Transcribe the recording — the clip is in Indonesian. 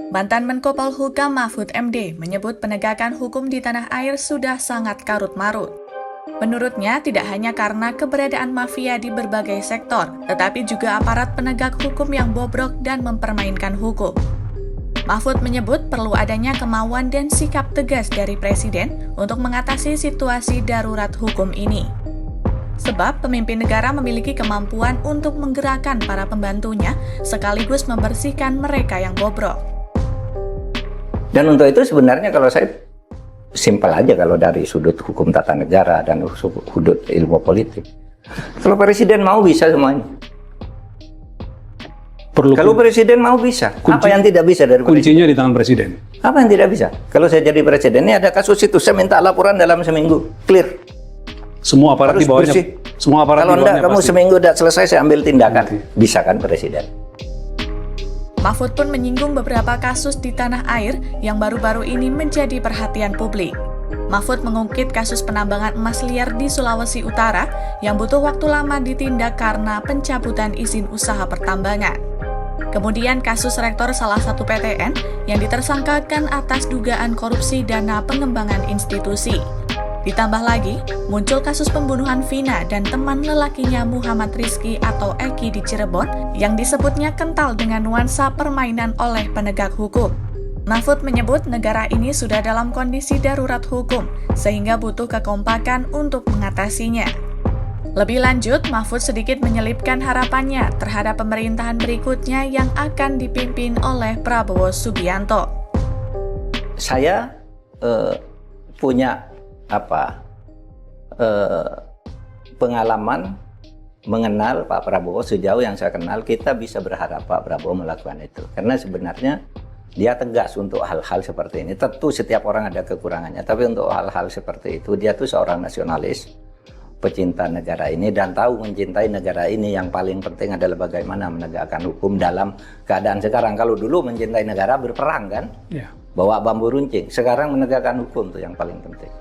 Mantan Menko Polhukam Mahfud MD menyebut penegakan hukum di tanah air sudah sangat karut-marut. Menurutnya, tidak hanya karena keberadaan mafia di berbagai sektor, tetapi juga aparat penegak hukum yang bobrok dan mempermainkan hukum. Mahfud menyebut perlu adanya kemauan dan sikap tegas dari Presiden untuk mengatasi situasi darurat hukum ini. Sebab pemimpin negara memiliki kemampuan untuk menggerakkan para pembantunya sekaligus membersihkan mereka yang bobrok. Dan untuk itu sebenarnya kalau saya simpel aja kalau dari sudut hukum tata negara dan sudut ilmu politik. Kalau Presiden mau bisa semuanya. Kalau Presiden mau bisa. Apa yang tidak bisa dari Presiden? Kuncinya di tangan Presiden. Apa yang tidak bisa? Kalau saya jadi Presiden, ini ada kasus itu, saya minta laporan dalam seminggu. Clear. Semua aparat Harus di bawahnya. bersih. Semua aparat Kalau di bawahnya enggak, kamu pasti. seminggu udah selesai, saya ambil tindakan. Bisa kan Presiden? Mahfud pun menyinggung beberapa kasus di tanah air yang baru-baru ini menjadi perhatian publik. Mahfud mengungkit kasus penambangan emas liar di Sulawesi Utara yang butuh waktu lama ditindak karena pencabutan izin usaha pertambangan. Kemudian kasus rektor salah satu PTN yang ditersangkakan atas dugaan korupsi dana pengembangan institusi. Ditambah lagi, muncul kasus pembunuhan Vina dan teman lelakinya Muhammad Rizky atau Eki di Cirebon yang disebutnya kental dengan nuansa permainan oleh penegak hukum. Mahfud menyebut negara ini sudah dalam kondisi darurat hukum, sehingga butuh kekompakan untuk mengatasinya. Lebih lanjut, Mahfud sedikit menyelipkan harapannya terhadap pemerintahan berikutnya yang akan dipimpin oleh Prabowo Subianto. Saya punya pengalaman mengenal Pak Prabowo. Sejauh yang saya kenal, kita bisa berharap Pak Prabowo melakukan itu. Karena sebenarnya dia tegas untuk hal-hal seperti ini. Tentu setiap orang ada kekurangannya, tapi untuk hal-hal seperti itu, dia tuh seorang nasionalis, pecinta negara ini, dan tahu mencintai negara ini. Yang paling penting adalah bagaimana menegakkan hukum dalam keadaan sekarang. Kalau dulu mencintai negara berperang kan, bawa bambu runcing. Sekarang menegakkan hukum tuh yang paling penting.